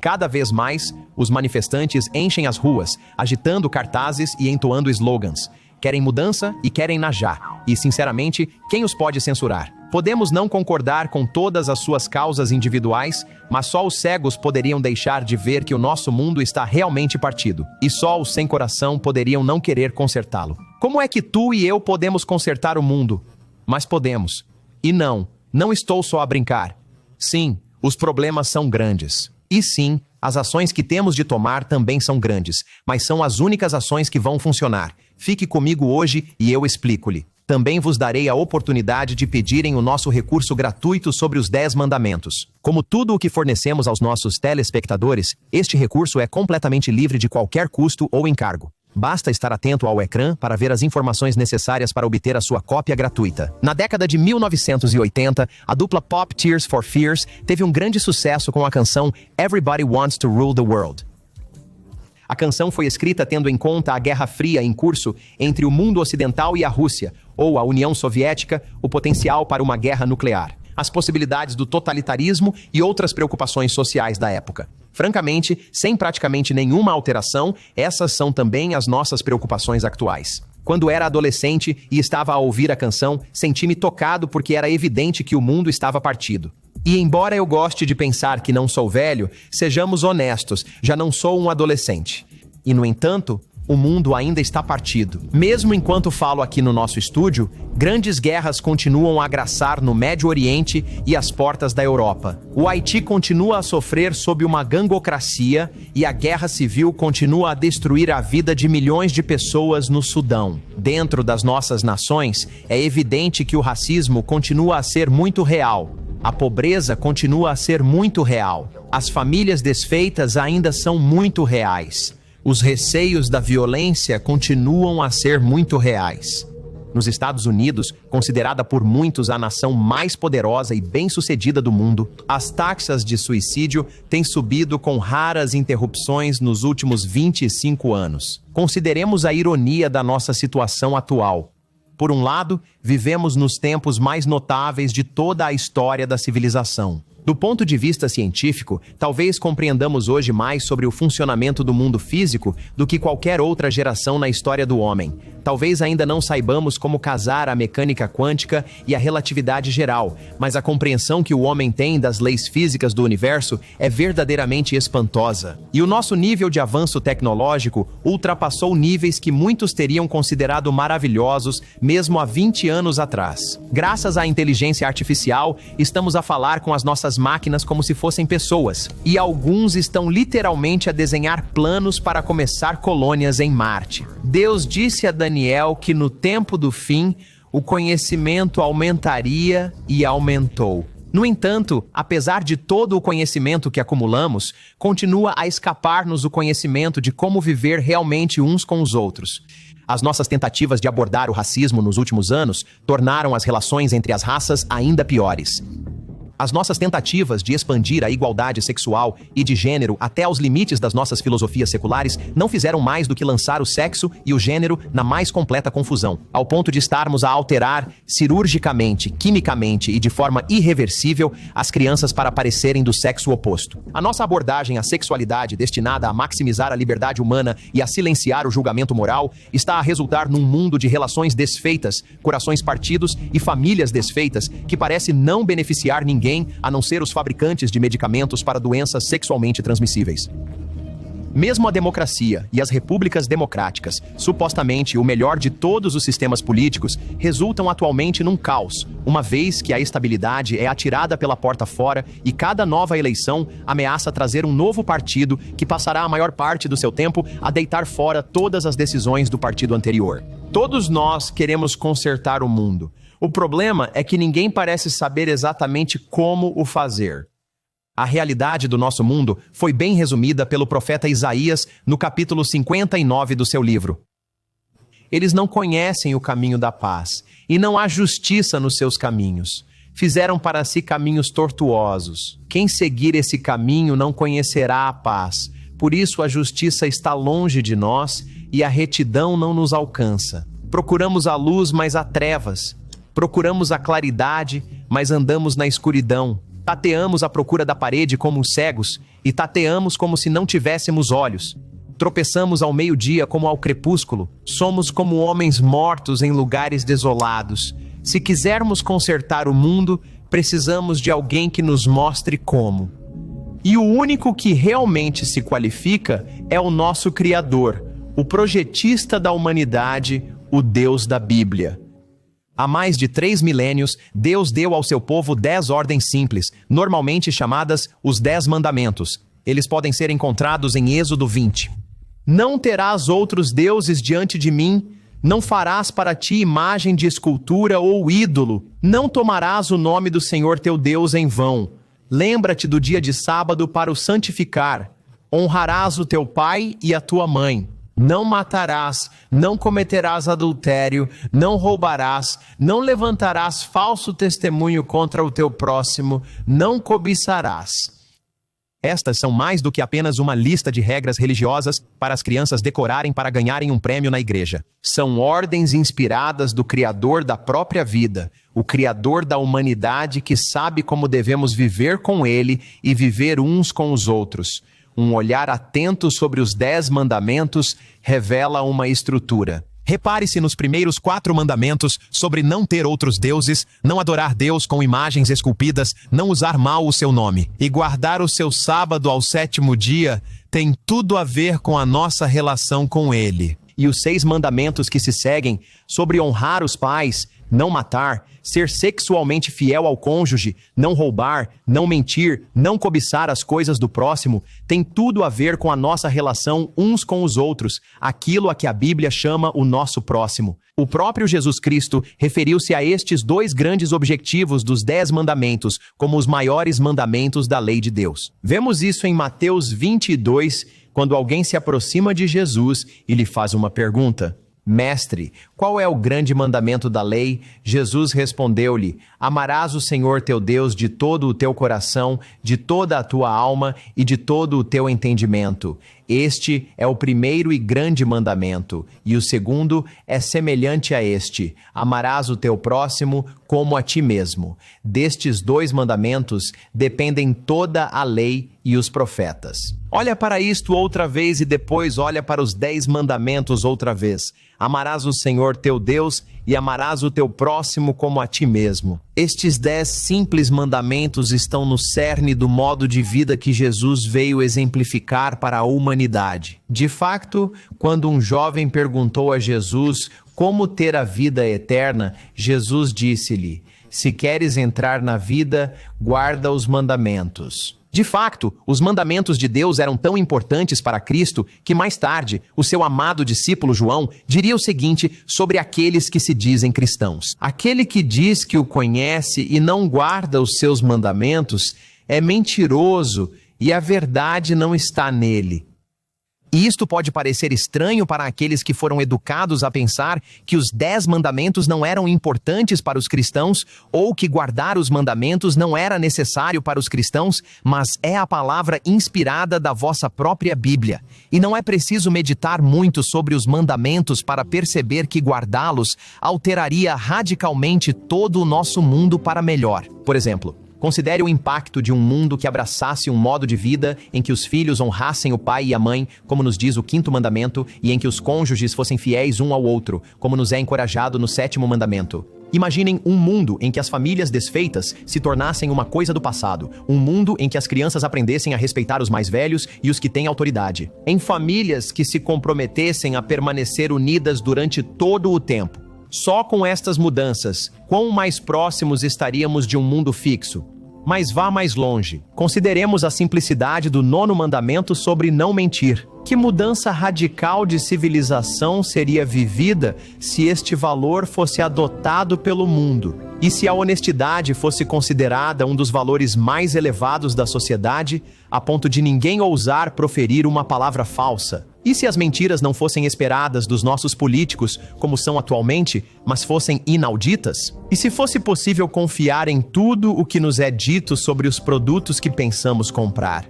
Cada vez mais, os manifestantes enchem as ruas, agitando cartazes e entoando slogans. Querem mudança e querem na já. E, sinceramente, quem os pode censurar? Podemos não concordar com todas as suas causas individuais, mas só os cegos poderiam deixar de ver que o nosso mundo está realmente partido. E só os sem coração poderiam não querer consertá-lo. Como é que tu e eu podemos consertar o mundo? Mas podemos. E não estou só a brincar. Sim, os problemas são grandes. E sim, as ações que temos de tomar também são grandes, mas são as únicas ações que vão funcionar. Fique comigo hoje e eu explico-lhe. Também vos darei a oportunidade de pedirem o nosso recurso gratuito sobre os 10 mandamentos. Como tudo o que fornecemos aos nossos telespectadores, este recurso é completamente livre de qualquer custo ou encargo. Basta estar atento ao ecrã para ver as informações necessárias para obter a sua cópia gratuita. Na década de 1980, a dupla pop Tears for Fears teve um grande sucesso com a canção Everybody Wants to Rule the World. A canção foi escrita tendo em conta a Guerra Fria em curso entre o mundo ocidental e a Rússia, ou a União Soviética, o potencial para uma guerra nuclear, as possibilidades do totalitarismo e outras preocupações sociais da época. Francamente, sem praticamente nenhuma alteração, essas são também as nossas preocupações atuais. Quando era adolescente e estava a ouvir a canção, senti-me tocado porque era evidente que o mundo estava partido. E embora eu goste de pensar que não sou velho, sejamos honestos, já não sou um adolescente. E, no entanto, o mundo ainda está partido. Mesmo enquanto falo aqui no nosso estúdio, grandes guerras continuam a agraçar no Médio Oriente e às portas da Europa. O Haiti continua a sofrer sob uma gangocracia e a guerra civil continua a destruir a vida de milhões de pessoas no Sudão. Dentro das nossas nações, é evidente que o racismo continua a ser muito real. A pobreza continua a ser muito real. As famílias desfeitas ainda são muito reais. Os receios da violência continuam a ser muito reais. Nos Estados Unidos, considerada por muitos a nação mais poderosa e bem-sucedida do mundo, as taxas de suicídio têm subido com raras interrupções nos últimos 25 anos. Consideremos a ironia da nossa situação atual. Por um lado, vivemos nos tempos mais notáveis de toda a história da civilização. Do ponto de vista científico, talvez compreendamos hoje mais sobre o funcionamento do mundo físico do que qualquer outra geração na história do homem. Talvez ainda não saibamos como casar a mecânica quântica e a relatividade geral, mas a compreensão que o homem tem das leis físicas do universo é verdadeiramente espantosa. E o nosso nível de avanço tecnológico ultrapassou níveis que muitos teriam considerado maravilhosos mesmo há 20 anos atrás. Graças à inteligência artificial, estamos a falar com as nossas máquinas como se fossem pessoas, e alguns estão literalmente a desenhar planos para começar colônias em Marte. Deus disse a Daniel que no tempo do fim, o conhecimento aumentaria e aumentou. No entanto, apesar de todo o conhecimento que acumulamos, continua a escapar-nos o conhecimento de como viver realmente uns com os outros. As nossas tentativas de abordar o racismo nos últimos anos tornaram as relações entre as raças ainda piores. As nossas tentativas de expandir a igualdade sexual e de gênero até aos limites das nossas filosofias seculares não fizeram mais do que lançar o sexo e o gênero na mais completa confusão, ao ponto de estarmos a alterar cirurgicamente, quimicamente e de forma irreversível as crianças para parecerem do sexo oposto. A nossa abordagem à sexualidade destinada a maximizar a liberdade humana e a silenciar o julgamento moral está a resultar num mundo de relações desfeitas, corações partidos e famílias desfeitas que parece não beneficiar ninguém a não ser os fabricantes de medicamentos para doenças sexualmente transmissíveis. Mesmo a democracia e as repúblicas democráticas, supostamente o melhor de todos os sistemas políticos, resultam atualmente num caos, uma vez que a estabilidade é atirada pela porta fora e cada nova eleição ameaça trazer um novo partido que passará a maior parte do seu tempo a deitar fora todas as decisões do partido anterior. Todos nós queremos consertar o mundo. O problema é que ninguém parece saber exatamente como o fazer. A realidade do nosso mundo foi bem resumida pelo profeta Isaías no capítulo 59 do seu livro. Eles não conhecem o caminho da paz, e não há justiça nos seus caminhos. Fizeram para si caminhos tortuosos. Quem seguir esse caminho não conhecerá a paz. Por isso a justiça está longe de nós e a retidão não nos alcança. Procuramos a luz, mas há trevas. Procuramos a claridade, mas andamos na escuridão. Tateamos à procura da parede como os cegos e tateamos como se não tivéssemos olhos. Tropeçamos ao meio-dia como ao crepúsculo. Somos como homens mortos em lugares desolados. Se quisermos consertar o mundo, precisamos de alguém que nos mostre como. E o único que realmente se qualifica é o nosso Criador, o projetista da humanidade, o Deus da Bíblia. Há mais de 3 milênios, Deus deu ao seu povo 10 ordens simples, normalmente chamadas os 10 mandamentos. Eles podem ser encontrados em Êxodo 20. Não terás outros deuses diante de mim, não farás para ti imagem de escultura ou ídolo, não tomarás o nome do Senhor teu Deus em vão. Lembra-te do dia de sábado para o santificar. Honrarás o teu pai e a tua mãe. Não matarás, não cometerás adultério, não roubarás, não levantarás falso testemunho contra o teu próximo, não cobiçarás. Estas são mais do que apenas uma lista de regras religiosas para as crianças decorarem para ganharem um prêmio na igreja. São ordens inspiradas do Criador da própria vida, o Criador da humanidade que sabe como devemos viver com Ele e viver uns com os outros. Um olhar atento sobre os 10 mandamentos revela uma estrutura. Repare-se nos primeiros 4 mandamentos sobre não ter outros deuses, não adorar Deus com imagens esculpidas, não usar mal o seu nome. E guardar o seu sábado ao 7º dia tem tudo a ver com a nossa relação com Ele. E os 6 mandamentos que se seguem sobre honrar os pais, não matar, ser sexualmente fiel ao cônjuge, não roubar, não mentir, não cobiçar as coisas do próximo, tem tudo a ver com a nossa relação uns com os outros, aquilo a que a Bíblia chama o nosso próximo. O próprio Jesus Cristo referiu-se a estes 2 grandes objetivos dos 10 mandamentos como os maiores mandamentos da lei de Deus. Vemos isso em Mateus 22, quando alguém se aproxima de Jesus e lhe faz uma pergunta. Mestre, qual é o grande mandamento da lei? Jesus respondeu-lhe: amarás o Senhor teu Deus de todo o teu coração, de toda a tua alma e de todo o teu entendimento. Este é o primeiro e grande mandamento, e o segundo é semelhante a este: amarás o teu próximo como a ti mesmo. Destes 2 mandamentos dependem toda a lei e os profetas. Olha para isto outra vez e depois olha para os 10 mandamentos outra vez. Amarás o Senhor teu Deus e amarás o teu próximo como a ti mesmo. Estes 10 simples mandamentos estão no cerne do modo de vida que Jesus veio exemplificar para a humanidade. De fato, quando um jovem perguntou a Jesus como ter a vida eterna, Jesus disse-lhe: se queres entrar na vida, guarda os mandamentos. De fato, os mandamentos de Deus eram tão importantes para Cristo que mais tarde, o seu amado discípulo João diria o seguinte sobre aqueles que se dizem cristãos: aquele que diz que o conhece e não guarda os seus mandamentos é mentiroso e a verdade não está nele. E isto pode parecer estranho para aqueles que foram educados a pensar que os 10 mandamentos não eram importantes para os cristãos ou que guardar os mandamentos não era necessário para os cristãos, mas é a palavra inspirada da vossa própria Bíblia. E não é preciso meditar muito sobre os mandamentos para perceber que guardá-los alteraria radicalmente todo o nosso mundo para melhor. Por exemplo, considere o impacto de um mundo que abraçasse um modo de vida em que os filhos honrassem o pai e a mãe, como nos diz o 5º mandamento, e em que os cônjuges fossem fiéis um ao outro, como nos é encorajado no 7º mandamento. Imaginem um mundo em que as famílias desfeitas se tornassem uma coisa do passado, um mundo em que as crianças aprendessem a respeitar os mais velhos e os que têm autoridade, em famílias que se comprometessem a permanecer unidas durante todo o tempo. Só com estas mudanças, quão mais próximos estaríamos de um mundo fixo? Mas vá mais longe. Consideremos a simplicidade do 9º mandamento sobre não mentir. Que mudança radical de civilização seria vivida se este valor fosse adotado pelo mundo? E se a honestidade fosse considerada um dos valores mais elevados da sociedade, a ponto de ninguém ousar proferir uma palavra falsa? E se as mentiras não fossem esperadas dos nossos políticos, como são atualmente, mas fossem inauditas? E se fosse possível confiar em tudo o que nos é dito sobre os produtos que pensamos comprar?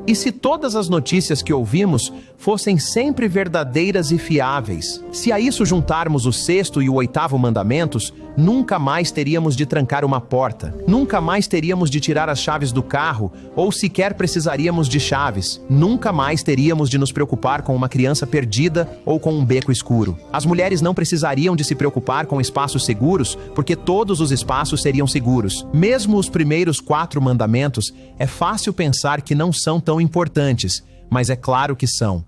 E se todas as notícias que ouvimos fossem sempre verdadeiras e fiáveis? Se a isso juntarmos o sexto e o oitavo mandamentos, nunca mais teríamos de trancar uma porta, nunca mais teríamos de tirar as chaves do carro, ou sequer precisaríamos de chaves, nunca mais teríamos de nos preocupar com uma criança perdida ou com um beco escuro. As mulheres não precisariam de se preocupar com espaços seguros, porque todos os espaços seriam seguros. Mesmo os primeiros 4 mandamentos, é fácil pensar que não são tão importantes, mas é claro que são.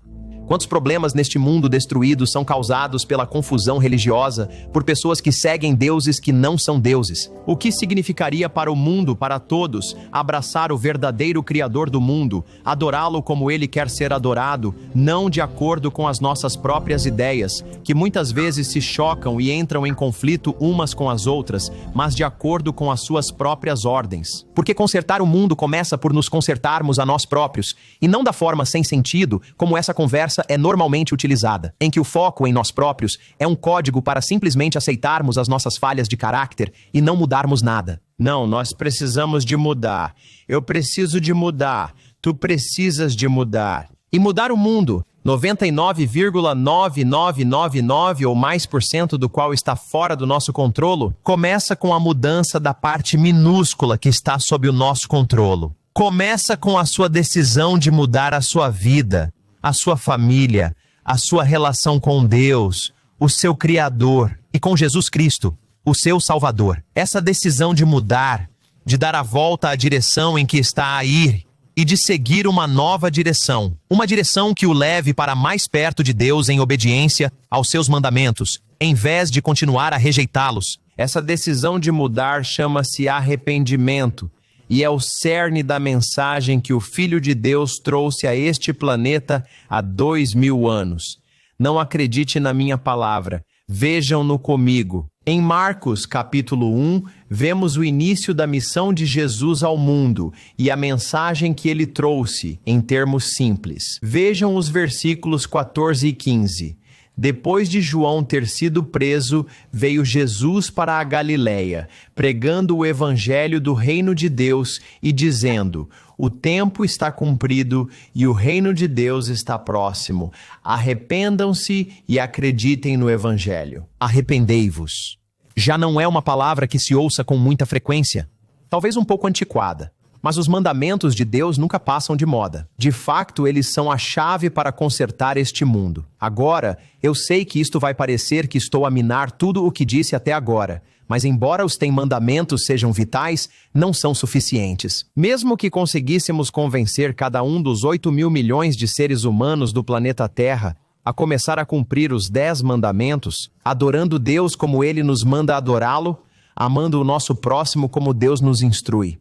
Quantos problemas neste mundo destruído são causados pela confusão religiosa, por pessoas que seguem deuses que não são deuses? O que significaria para o mundo, para todos, abraçar o verdadeiro Criador do mundo, adorá-lo como ele quer ser adorado, não de acordo com as nossas próprias ideias, que muitas vezes se chocam e entram em conflito umas com as outras, mas de acordo com as suas próprias ordens? Porque consertar o mundo começa por nos consertarmos a nós próprios, e não da forma sem sentido, como essa conversa é normalmente utilizada, em que o foco em nós próprios é um código para simplesmente aceitarmos as nossas falhas de caráter e não mudarmos nada. Não, nós precisamos de mudar. Eu preciso de mudar. Tu precisas de mudar. E mudar o mundo, 99,9999 ou mais por cento do qual está fora do nosso controlo, começa com a mudança da parte minúscula que está sob o nosso controlo. Começa com a sua decisão de mudar a sua vida, a sua família, a sua relação com Deus, o seu Criador, e com Jesus Cristo, o seu Salvador. Essa decisão de mudar, de dar a volta à direção em que está a ir e de seguir uma nova direção, uma direção que o leve para mais perto de Deus em obediência aos seus mandamentos, em vez de continuar a rejeitá-los. Essa decisão de mudar chama-se arrependimento. E é o cerne da mensagem que o Filho de Deus trouxe a este planeta há 2000 anos. Não acredite na minha palavra, vejam-no comigo. Em Marcos, capítulo 1, vemos o início da missão de Jesus ao mundo e a mensagem que ele trouxe, em termos simples. Vejam os versículos 14 e 15. Depois de João ter sido preso, veio Jesus para a Galileia, pregando o evangelho do reino de Deus e dizendo: o tempo está cumprido e o reino de Deus está próximo. Arrependam-se e acreditem no evangelho. Arrependei-vos. Já não é uma palavra que se ouça com muita frequência, talvez um pouco antiquada. Mas os mandamentos de Deus nunca passam de moda. De fato, eles são a chave para consertar este mundo. Agora, eu sei que isto vai parecer que estou a minar tudo o que disse até agora, mas embora os 10 mandamentos sejam vitais, não são suficientes. Mesmo que conseguíssemos convencer cada um dos 8.000 milhões de seres humanos do planeta Terra a começar a cumprir os 10 mandamentos, adorando Deus como Ele nos manda adorá-lo, amando o nosso próximo como Deus nos instrui,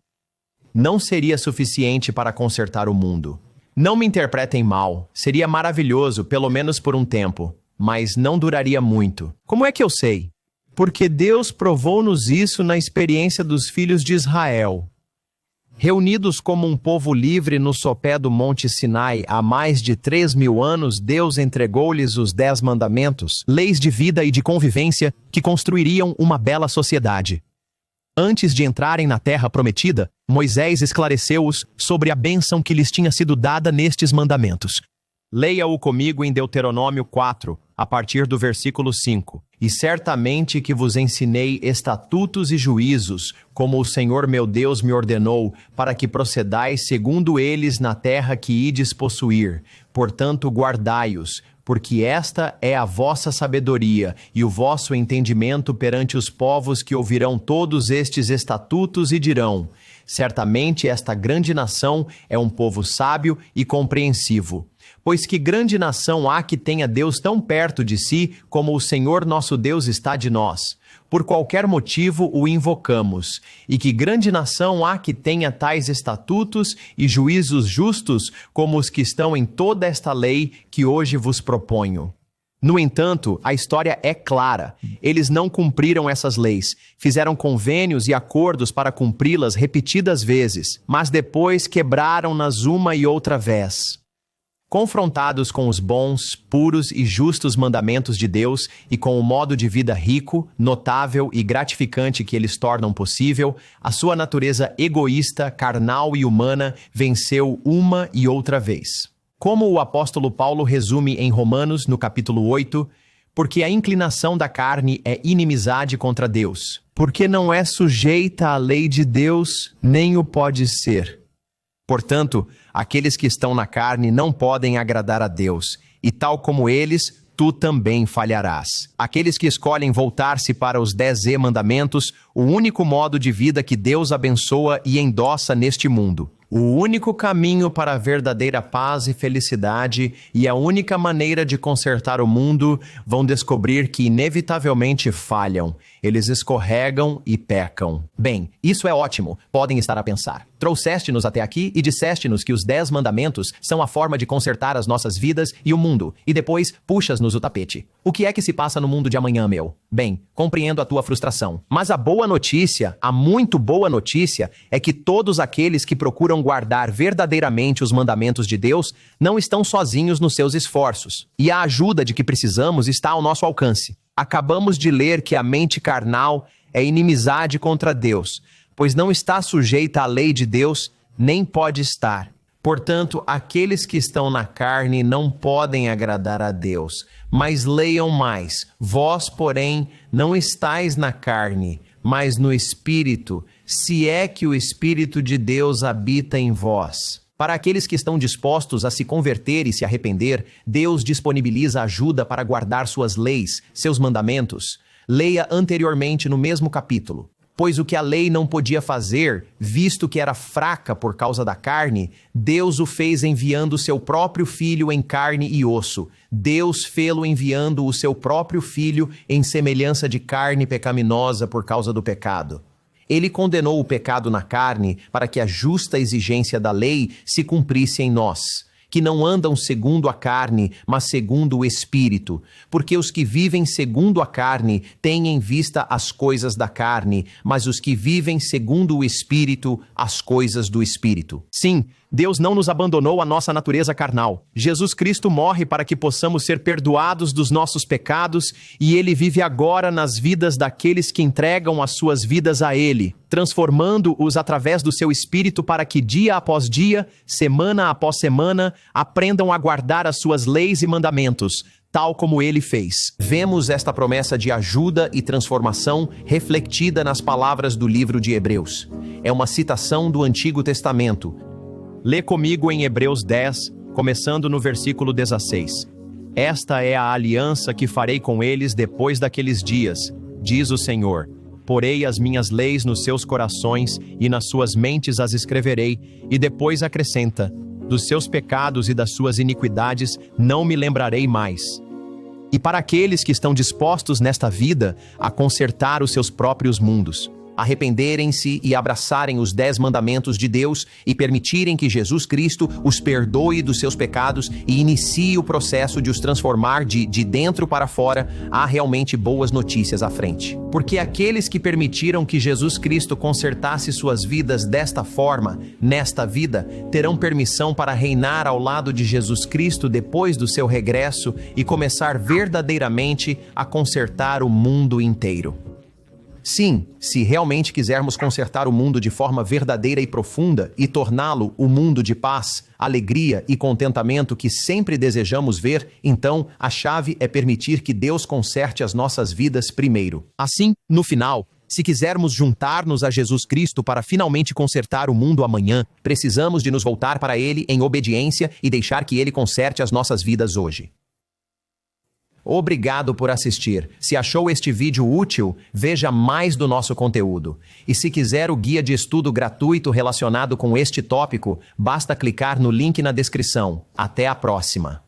não seria suficiente para consertar o mundo. Não me interpretem mal, seria maravilhoso, pelo menos por um tempo, mas não duraria muito. Como é que eu sei? Porque Deus provou-nos isso na experiência dos filhos de Israel. Reunidos como um povo livre no sopé do Monte Sinai há mais de 3.000 anos, Deus entregou-lhes os 10 mandamentos, leis de vida e de convivência que construiriam uma bela sociedade. Antes de entrarem na terra prometida, Moisés esclareceu-os sobre a bênção que lhes tinha sido dada nestes mandamentos. Leia-o comigo em Deuteronômio 4, a partir do versículo 5. E certamente que vos ensinei estatutos e juízos, como o Senhor meu Deus me ordenou, para que procedais segundo eles na terra que ides possuir. Portanto, guardai-os, porque esta é a vossa sabedoria e o vosso entendimento perante os povos que ouvirão todos estes estatutos e dirão: certamente esta grande nação é um povo sábio e compreensivo. Pois que grande nação há que tenha Deus tão perto de si, como o Senhor nosso Deus está de nós? Por qualquer motivo o invocamos. E que grande nação há que tenha tais estatutos e juízos justos, como os que estão em toda esta lei que hoje vos proponho? No entanto, a história é clara. Eles não cumpriram essas leis, fizeram convênios e acordos para cumpri-las repetidas vezes, mas depois quebraram-nas uma e outra vez. Confrontados com os bons, puros e justos mandamentos de Deus e com o modo de vida rico, notável e gratificante que eles tornam possível, a sua natureza egoísta, carnal e humana venceu uma e outra vez. Como o apóstolo Paulo resume em Romanos, no capítulo 8, porque a inclinação da carne é inimizade contra Deus, porque não é sujeita à lei de Deus, nem o pode ser. Portanto, aqueles que estão na carne não podem agradar a Deus, e tal como eles, tu também falharás. Aqueles que escolhem voltar-se para os 10 mandamentos, o único modo de vida que Deus abençoa e endossa neste mundo. O único caminho para a verdadeira paz e felicidade e a única maneira de consertar o mundo, vão descobrir que inevitavelmente falham. Eles escorregam e pecam. Bem, isso é ótimo, podem estar a pensar. Trouxeste-nos até aqui e disseste-nos que os 10 mandamentos são a forma de consertar as nossas vidas e o mundo, e depois puxas-nos o tapete. O que é que se passa no mundo de amanhã, meu? Bem, compreendo a tua frustração. Mas a boa notícia, a muito boa notícia, é que todos aqueles que procuram guardar verdadeiramente os mandamentos de Deus não estão sozinhos nos seus esforços. E a ajuda de que precisamos está ao nosso alcance. Acabamos de ler que a mente carnal é inimizade contra Deus, pois não está sujeita à lei de Deus, nem pode estar. Portanto, aqueles que estão na carne não podem agradar a Deus. Mas leiam mais. Vós, porém, não estáis na carne, mas no Espírito, se é que o Espírito de Deus habita em vós. Para aqueles que estão dispostos a se converter e se arrepender, Deus disponibiliza ajuda para guardar suas leis, seus mandamentos. Leia anteriormente no mesmo capítulo. Pois o que a lei não podia fazer, visto que era fraca por causa da carne, Deus o fez enviando o seu próprio Filho em carne e osso. Deus fê-lo enviando o seu próprio Filho em semelhança de carne pecaminosa por causa do pecado. Ele condenou o pecado na carne para que a justa exigência da lei se cumprisse em nós, que não andam segundo a carne, mas segundo o Espírito. Porque os que vivem segundo a carne têm em vista as coisas da carne, mas os que vivem segundo o Espírito, as coisas do Espírito. Sim, Deus não nos abandonou a nossa natureza carnal. Jesus Cristo morre para que possamos ser perdoados dos nossos pecados e Ele vive agora nas vidas daqueles que entregam as suas vidas a Ele, transformando-os através do seu Espírito para que dia após dia, semana após semana, aprendam a guardar as suas leis e mandamentos, tal como Ele fez. Vemos esta promessa de ajuda e transformação refletida nas palavras do livro de Hebreus. É uma citação do Antigo Testamento. Lê comigo em Hebreus 10, começando no versículo 16. Esta é a aliança que farei com eles depois daqueles dias, diz o Senhor. Porei as minhas leis nos seus corações e nas suas mentes as escreverei, e depois acrescenta, dos seus pecados e das suas iniquidades não me lembrarei mais. E para aqueles que estão dispostos nesta vida a consertar os seus próprios mundos, arrependerem-se e abraçarem os 10 mandamentos de Deus e permitirem que Jesus Cristo os perdoe dos seus pecados e inicie o processo de os transformar de dentro para fora, há realmente boas notícias à frente. Porque aqueles que permitiram que Jesus Cristo consertasse suas vidas desta forma, nesta vida, terão permissão para reinar ao lado de Jesus Cristo depois do seu regresso e começar verdadeiramente a consertar o mundo inteiro. Sim, se realmente quisermos consertar o mundo de forma verdadeira e profunda e torná-lo o mundo de paz, alegria e contentamento que sempre desejamos ver, então a chave é permitir que Deus conserte as nossas vidas primeiro. Assim, no final, se quisermos juntar-nos a Jesus Cristo para finalmente consertar o mundo amanhã, precisamos de nos voltar para Ele em obediência e deixar que Ele conserte as nossas vidas hoje. Obrigado por assistir. Se achou este vídeo útil, veja mais do nosso conteúdo. E se quiser o guia de estudo gratuito relacionado com este tópico, basta clicar no link na descrição. Até a próxima!